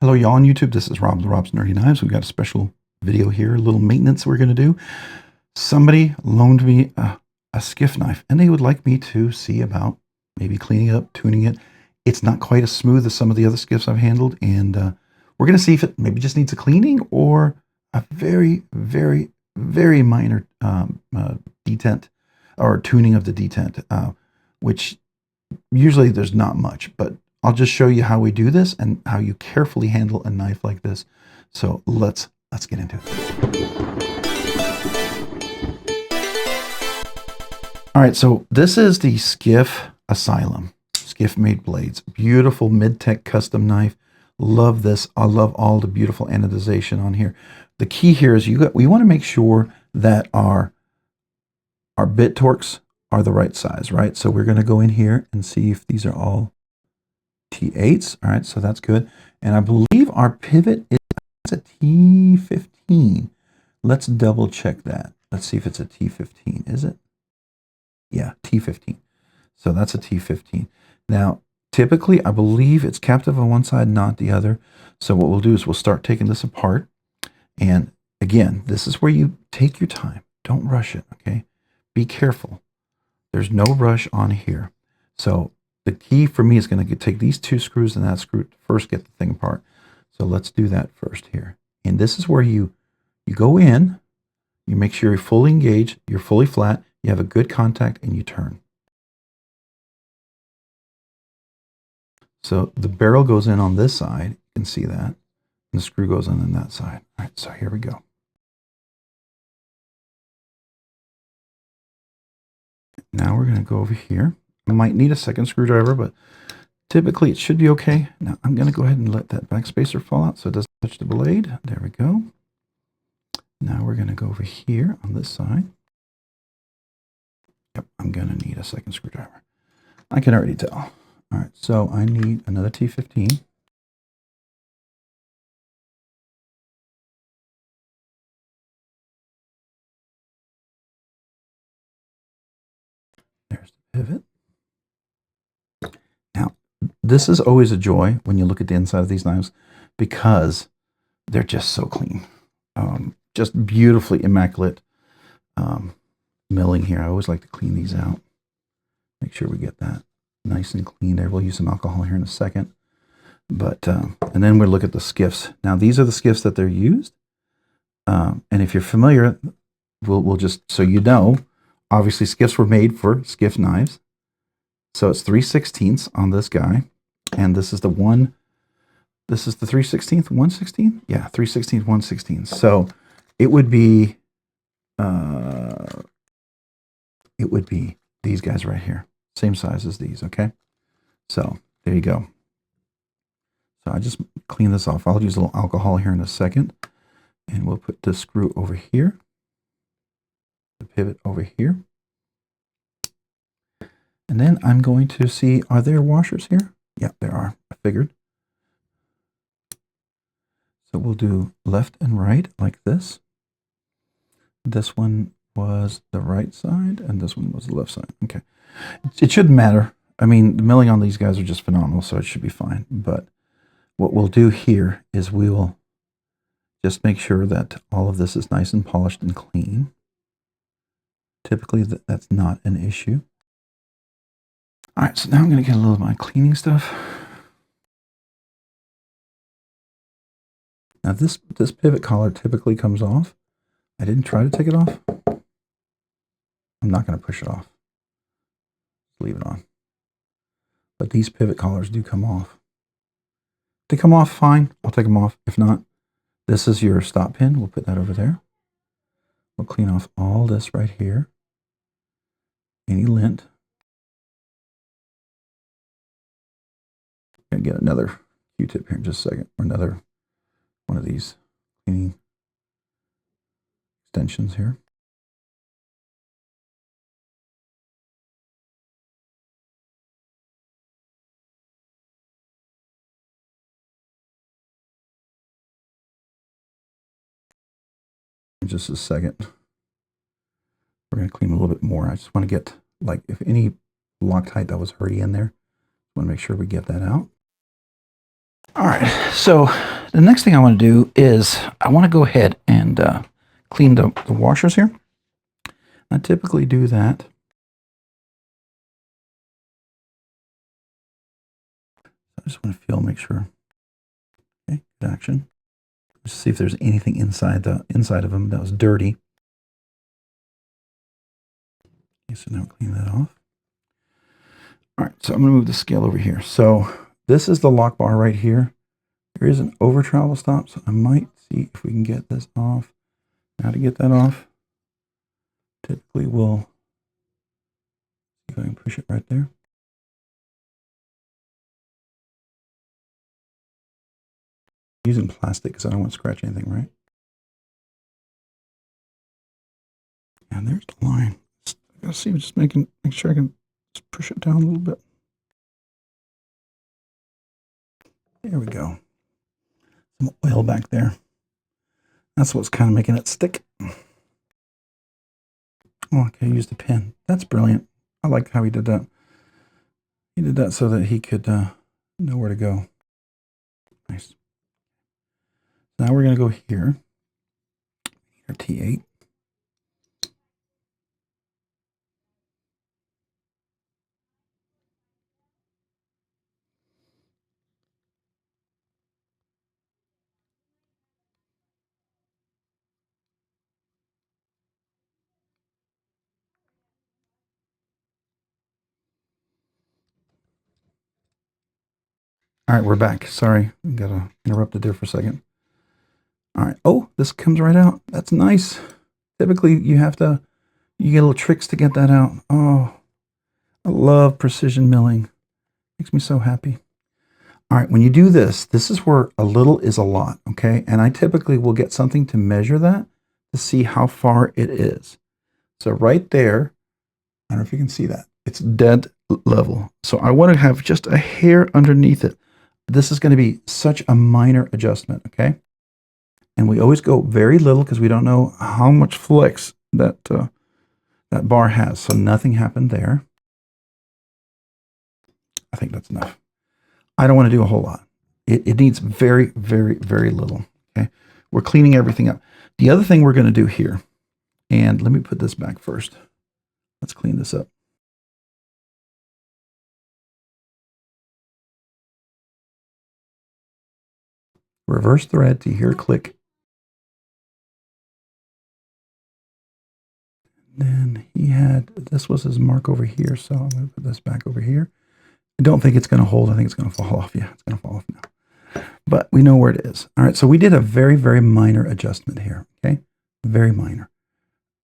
Hello, y'all on YouTube. This is Rob, the Rob's Nerdy Knives. We've got a special video here, a little maintenance we're going to do. Somebody loaned me a skiff knife, and they would like me to see about maybe cleaning it up, tuning it. It's not quite as smooth as some of the other skiffs I've handled, and we're going to see if it maybe just needs a cleaning or a very, very, very minor detent or tuning of the detent, which usually there's not much, but I'll just show you how we do this and how you carefully handle a knife like this. So let's get into it. All right, so this is the Skiff Asylum, Skiff Made Blades. Beautiful mid-tech custom knife. Love this. I love all the beautiful anodization on here. The key here is we want to make sure that our bit torques are the right size, right? So we're going to go in here and see if these are all T8s. All right, so that's good. And I believe our pivot is a T15. Let's double check that. Let's see if it's a T15. Is it? Yeah, T15. So that's a T15. Now, typically, I believe it's captive on one side, not the other. So what we'll do is we'll start taking this apart. And again, this is where you take your time. Don't rush it, okay? Be careful. There's no rush on here. So the key for me is going to take these two screws and that screw to first get the thing apart. So let's do that first here. And this is where you go in, you make sure you're fully engaged, you're fully flat, you have a good contact, and you turn. So the barrel goes in on this side, you can see that, and the screw goes in on that side. All right, so here we go. Now we're going to go over here. I might need a second screwdriver, but typically it should be okay. Now I'm going to go ahead and let that back spacer fall out so it doesn't touch the blade. There we go. Now we're going to go over here on this side. Yep, I'm going to need a second screwdriver. I can already tell. All right, so I need another T15. There's the pivot. Now, this is always a joy when you look at the inside of these knives because they're just so clean. Just beautifully immaculate milling here. I always like to clean these out. Make sure we get that nice and clean there. We'll use some alcohol here in a second. But and then we'll look at the skiffs. Now, these are the skiffs that they're used. And if you're familiar, we'll just, so you know, obviously skiffs were made for skiff knives. So it's 3/16 on this guy. And this is the 3/16, 1/16? Yeah, 3/16, 1/16. So it would be these guys right here. Same size as these, okay? So there you go. So I just clean this off. I'll use a little alcohol here in a second. And we'll put this screw over here. The pivot over here. And then I'm going to see, are there washers here? Yeah, there are. I figured. So we'll do left and right like this. This one was the right side, and this one was the left side. Okay. It shouldn't matter. I mean, the milling on these guys are just phenomenal, so it should be fine. But what we'll do here is we will just make sure that all of this is nice and polished and clean. Typically, that's not an issue. All right, so now I'm going to get a little of my cleaning stuff. Now, this pivot collar typically comes off. I didn't try to take it off. I'm not going to push it off. Leave it on. But these pivot collars do come off. If they come off, fine. I'll take them off. If not, this is your stop pin. We'll put that over there. We'll clean off all this right here. Any lint. I'm going to get another Q-tip here in just a second. Or another one of these cleaning extensions here. In just a second. We're going to clean a little bit more. I just want to get, like, if any Loctite that was already in there, I want to make sure we get that out. All right, so The next thing I want to do is I want to go ahead and clean the washers here. I typically do that. I just want to make sure. Okay, good action. Just see if there's anything inside of them that was dirty. Okay, so now clean that off. All right, so I'm going to move the scale over here. So this is the lock bar right here. There is an over travel stop, so I might see if we can get this off. Now to get that off, typically we'll see if I can push it right there. I'm using plastic because I don't want to scratch anything, right? And there's the line. I gotta see, just make sure I can just push it down a little bit. There we go. Some oil back there. That's what's kind of making it stick. Oh, okay, I used a pin. That's brilliant. I like how he did that. He did that so that he could know where to go. Nice. Now we're going to go here. Our T8. All right, we're back. Sorry, I got interrupted there for a second. All right. Oh, this comes right out. That's nice. Typically, you get little tricks to get that out. Oh, I love precision milling. Makes me so happy. All right, when you do this, this is where a little is a lot, okay? And I typically will get something to measure that to see how far it is. So right there, I don't know if you can see that. It's dead level. So I want to have just a hair underneath it. This is going to be such a minor adjustment, okay? And we always go very little because we don't know how much flex that bar has. So nothing happened there. I think that's enough. I don't want to do a whole lot. It needs very, very, very little, okay? We're cleaning everything up. The other thing we're going to do here, and let me put this back first. Let's clean this up. Reverse thread to hear click. Then this was his mark over here, so I'm going to put this back over here. I don't think it's going to hold. I think it's going to fall off. Yeah, it's going to fall off now. But we know where it is. All right, so we did a very, very minor adjustment here, okay? Very minor.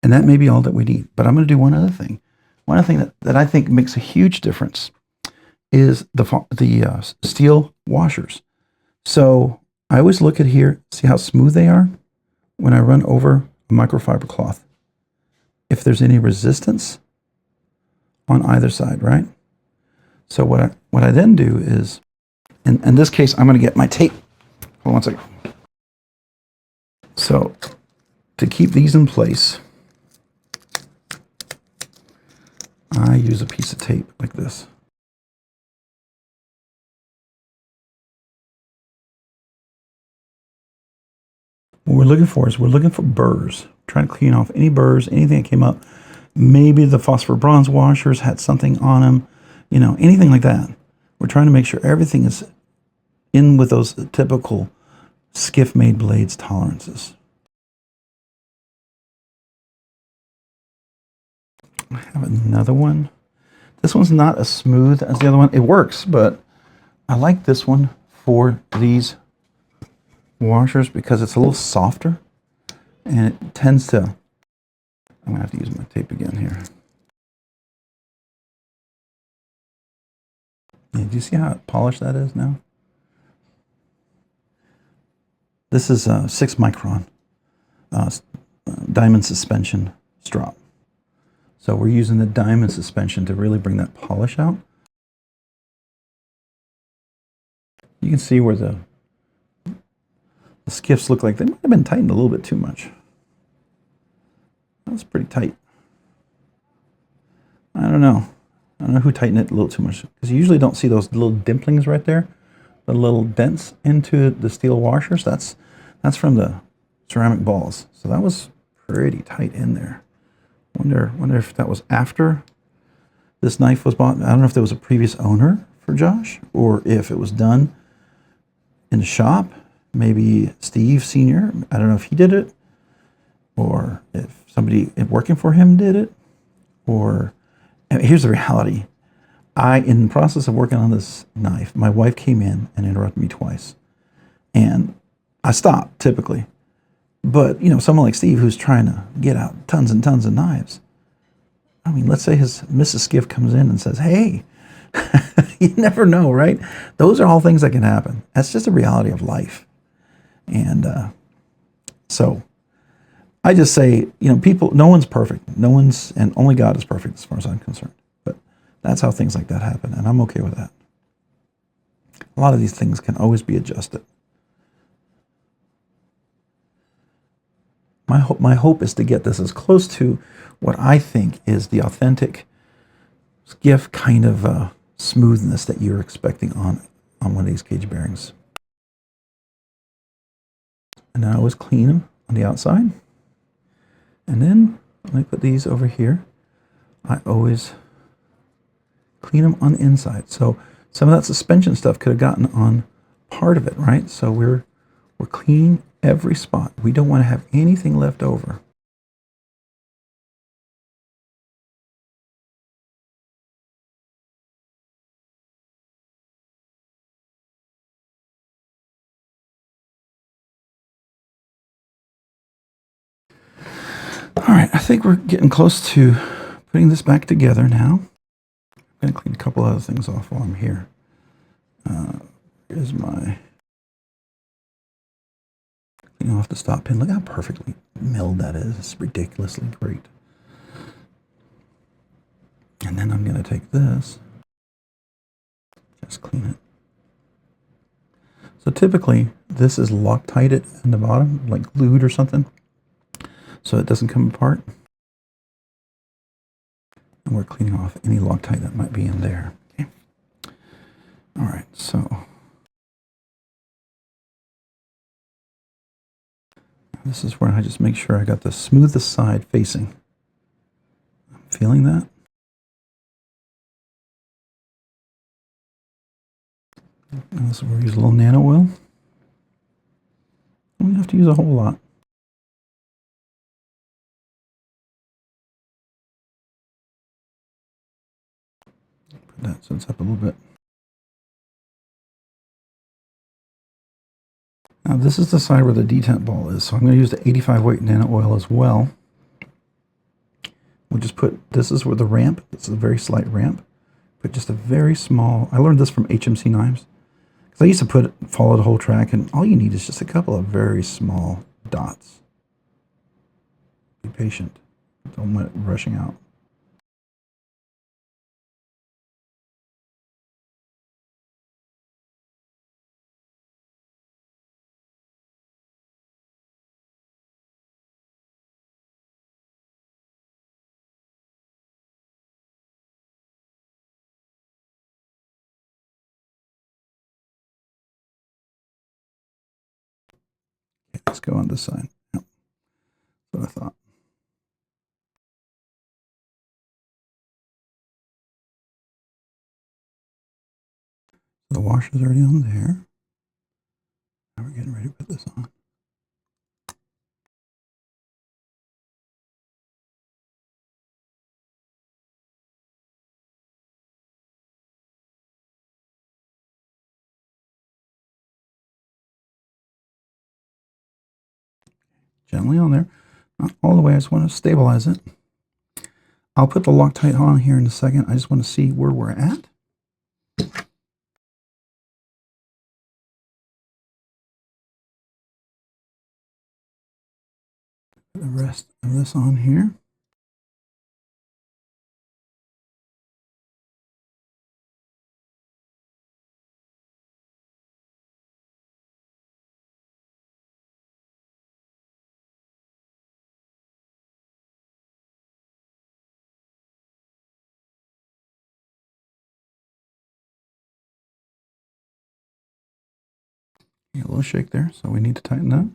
And that may be all that we need. But I'm going to do one other thing. One other thing that I think makes a huge difference is the steel washers. So I always look at here, see how smooth they are when I run over a microfiber cloth. If there's any resistance on either side, right? So what I then do is, in this case, I'm going to get my tape. Hold on one second. So to keep these in place, I use a piece of tape like this. What we're looking for is we're looking for burrs. Trying to clean off any burrs, anything that came up. Maybe the phosphor bronze washers had something on them, you know, anything like that. We're trying to make sure everything is in with those typical Skiff Made Blades tolerances. I have another one. This one's not as smooth as the other one. It works, but I like this one for these washers because it's a little softer and it tends to, I'm gonna have to use my tape again here. Yeah, do you see how polished that is now? This is a 6 micron diamond suspension strop. So we're using the diamond suspension to really bring that polish out. You can see where the skiffs look like they might have been tightened a little bit too much. That's pretty tight. I don't know who tightened it a little too much, because you usually don't see those little dimplings right there. the little dents into the steel washers, that's from the ceramic balls. So that was pretty tight in there. Wonder if that was after this knife was bought. I don't know if there was a previous owner for Josh, or if it was done in the shop. Maybe Steve Sr., I don't know if he did it, or if somebody working for him did it. Or, here's the reality. In the process of working on this knife, my wife came in and interrupted me twice. And I stopped, typically. But, someone like Steve who's trying to get out tons and tons of knives. I mean, let's say Mrs. Skiff comes in and says, hey, you never know, right? Those are all things that can happen. That's just a reality of life. And so I just say, people, no one's perfect. And only God is perfect as far as I'm concerned. But that's how things like that happen, and I'm okay with that. A lot of these things can always be adjusted. My hope is to get this as close to what I think is the authentic Skiff kind of smoothness that you're expecting on one of these cage bearings. And I always clean them on the outside. And then when I put these over here, I always clean them on the inside. So some of that suspension stuff could have gotten on part of it, right? So we're cleaning every spot. We don't want to have anything left over. All right, I think we're getting close to putting this back together now. I'm going to clean a couple other things off while I'm here. Here's my cleaning off the stop pin. Look how perfectly milled that is. It's ridiculously great. And then I'm going to take this, just clean it. So typically, this is Loctited in the bottom, like glued or something, so it doesn't come apart. And we're cleaning off any Loctite that might be in there. Okay. All right, so this is where I just make sure I got the smoothest side facing. I'm feeling that. And this is where we use a little nano oil. We don't have to use a whole lot. Put that so it's up a little bit. Now this is the side where the detent ball is, so I'm going to use the 85 weight nano oil as well. We'll just put, this is where the ramp, this is a very slight ramp, but just a very small, I learned this from HMC Knives. Because I used to follow the whole track, and all you need is just a couple of very small dots. Be patient. Don't let it rushing out. Okay, let's go on this side. Yep. That's what I thought. The washer's already on there. Now we're getting ready to put this on. Gently on there. Not all the way, I just want to stabilize it. I'll put the Loctite on here in a second. I just want to see where we're at. Put the rest of this on here. A little shake there, so we need to tighten that.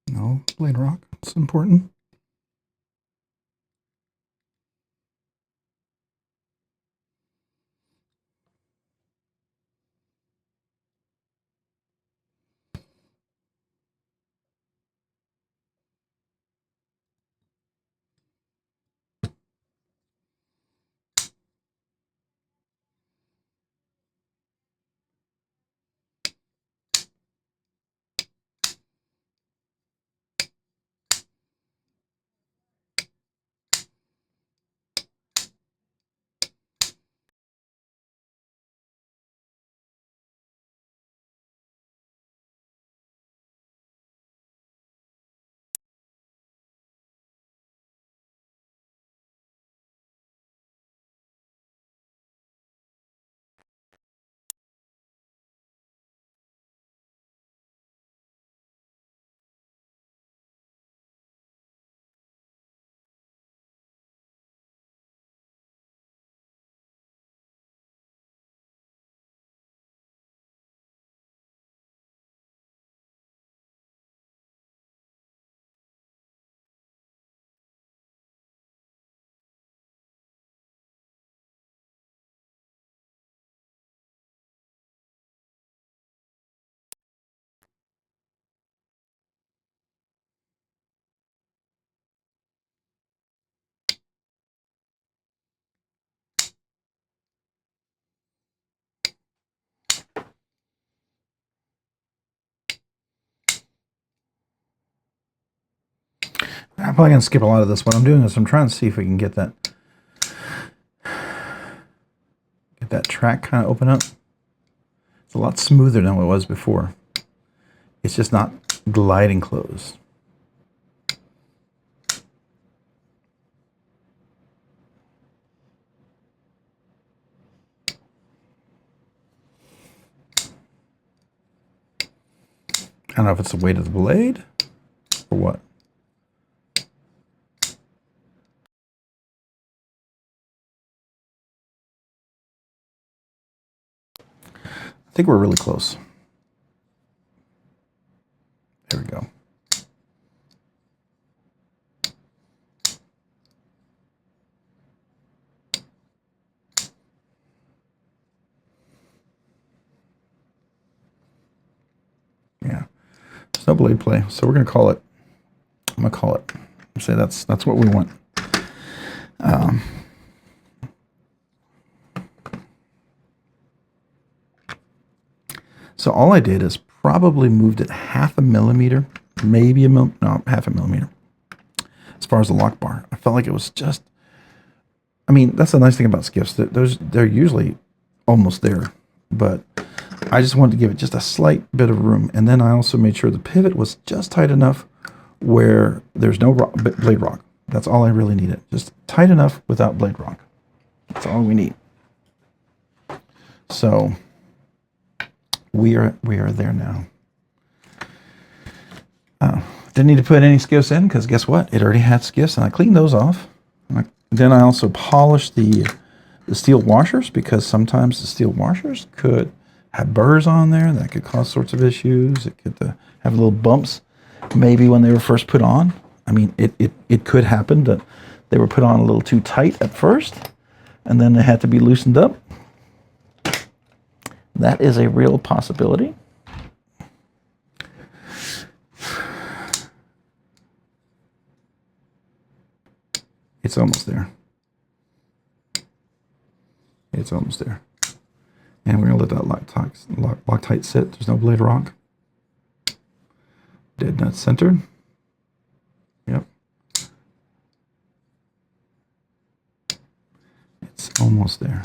No blade rock, it's important. I'm probably going to skip a lot of this. What I'm doing is I'm trying to see if we can get that track kind of open up. It's a lot smoother than what it was before. It's just not gliding close. I don't know if it's the weight of the blade or what. I think we're really close. There we go. Yeah. There's no blade play, so we're going to call it. I'm going to call it. Say that's what we want. So all I did is probably moved it half a millimeter, maybe half a millimeter. As far as the lock bar, I felt like it was just. I mean, that's the nice thing about skiffs. They're usually almost there, but I just wanted to give it just a slight bit of room, and then I also made sure the pivot was just tight enough where there's no blade rock. That's all I really needed. Just tight enough without blade rock. That's all we need. So we are there now. Didn't need to put any skiffs in because guess what? It already had skiffs, and I cleaned those off. Then I also polished the steel washers because sometimes the steel washers could have burrs on there that could cause sorts of issues. It could have little bumps maybe when they were first put on. I mean, it could happen that they were put on a little too tight at first, and then they had to be loosened up. That is a real possibility. It's almost there. It's almost there. And we're going to let that Loctite sit. There's no blade rock. Dead nut centered. Yep. It's almost there.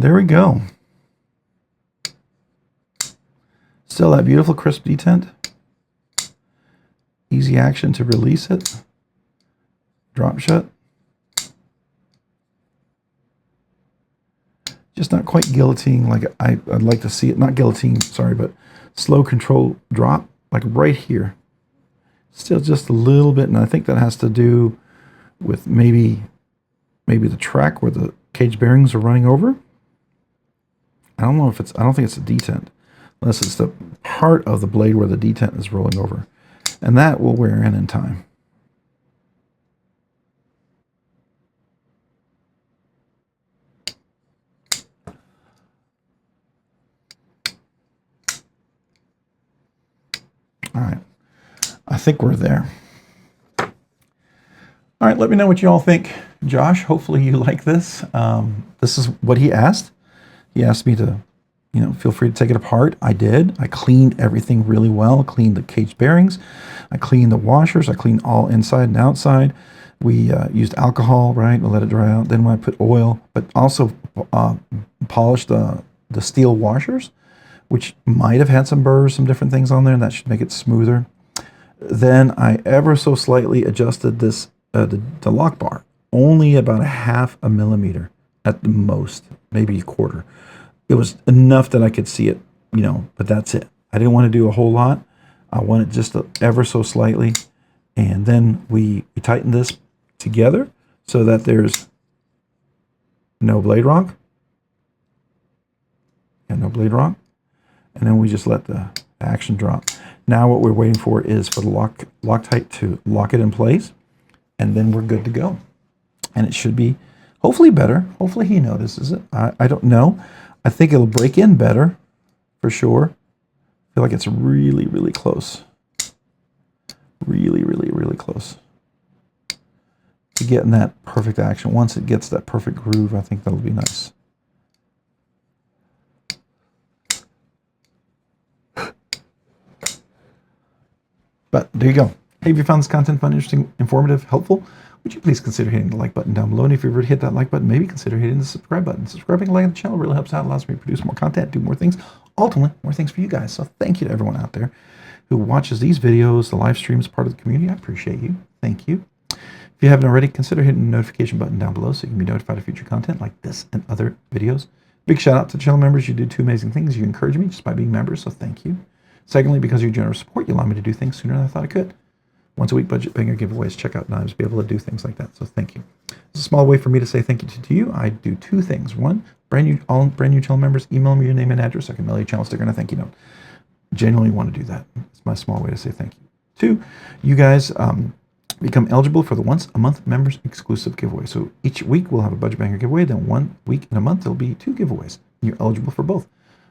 there we go. Still that beautiful crisp detent. Easy action to release it. Drop shut. Just not quite guillotine like I'd like to see it. Not guillotine, sorry, but slow control drop, like right here. Still just a little bit, and I think that has to do with maybe the track where the cage bearings are running over. I don't know if it's, I don't think it's a detent, unless it's the part of the blade where the detent is rolling over. And that will wear in time. All right, I think we're there. All right, let me know what you all think. Josh, hopefully you like this. This is what he asked. He asked me to, you know, feel free to take it apart. I did. I cleaned everything really well. Cleaned the cage bearings. I cleaned the washers. I cleaned all inside and outside. We used alcohol, right? We'll let it dry out. Then when I put oil, but also polished the steel washers, which might have had some burrs, some different things on there, and that should make it smoother. Then I ever so slightly adjusted this, the lock bar, only about 1/2 millimeter at the most, maybe a quarter. It was enough that I could see it, you know, but that's it. I didn't want to do a whole lot. I wanted just ever so slightly. And then we tightened this together so that there's no blade ronk. And no blade ronk. And then we just let the action drop. Now what we're waiting for is for the Loctite to lock it in place, and then we're good to go. And it should be hopefully better. Hopefully he notices it. I don't know. I think it'll break in better for sure. I feel like it's really, really close. Really, really, really close to getting that perfect action. Once it gets that perfect groove, I think that'll be nice. But there you go. Hey, if you found this content fun, interesting, informative, helpful, would you please consider hitting the like button down below? And if you've already hit that like button, maybe consider hitting the subscribe button. Subscribing and liking the channel really helps out, allows me to produce more content, do more things, ultimately more things for you guys. So thank you to everyone out there who watches these videos, the live streams, part of the community. I appreciate you. Thank you. If you haven't already, consider hitting the notification button down below so you can be notified of future content like this and other videos. Big shout out to channel members. You do 2 amazing things. You encourage me just by being members, so thank you. Secondly, because of your generous support, you allow me to do things sooner than I thought I could. Once a week budget banger giveaways, check out knives, be able to do things like that. So thank you. It's a small way for me to say thank you to you. I do 2 things. One, all brand new channel members, email me your name and address. I can mail you a channel sticker and a thank you note. Genuinely want to do that. It's my small way to say thank you. 2, you guys become eligible for the once a month members exclusive giveaway. So each week we'll have a budget banger giveaway. Then 1 week in a month there'll be 2 giveaways. You're eligible for both.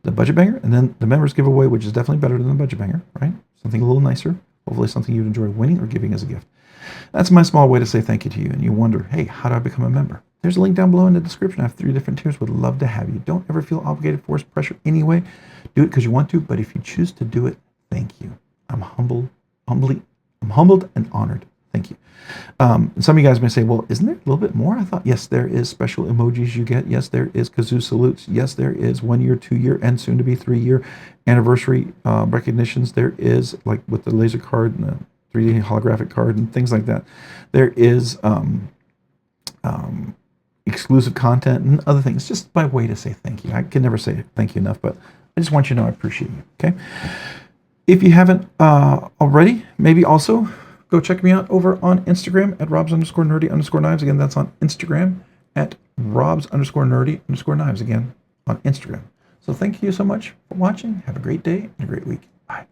The budget banger and then the members giveaway, which is definitely better than the budget banger, right? Something a little nicer. Hopefully something you'd enjoy winning or giving as a gift. That's my small way to say thank you to you. And you wonder, hey, how do I become a member? There's a link down below in the description. I have 3 different tiers. Would love to have you. Don't ever feel obligated, force, pressure anyway. Do it because you want to, but if you choose to do it, thank you. I'm humbled and honored. Thank you. And some of you guys may say, well, isn't there a little bit more? I thought, yes, there is special emojis you get. Yes, there is kazoo salutes. Yes, there is 1 year, 2 year, and soon to be 3 year anniversary recognitions. There is, like with the laser card and the 3D holographic card and things like that. There is exclusive content and other things, just by way to say thank you. I can never say thank you enough, but I just want you to know I appreciate you, okay? If you haven't already, maybe also go check me out over on Instagram at robs_nerdy_knives. Again, that's on Instagram at robs_nerdy_knives. Again, on Instagram. So thank you so much for watching. Have a great day and a great week. Bye.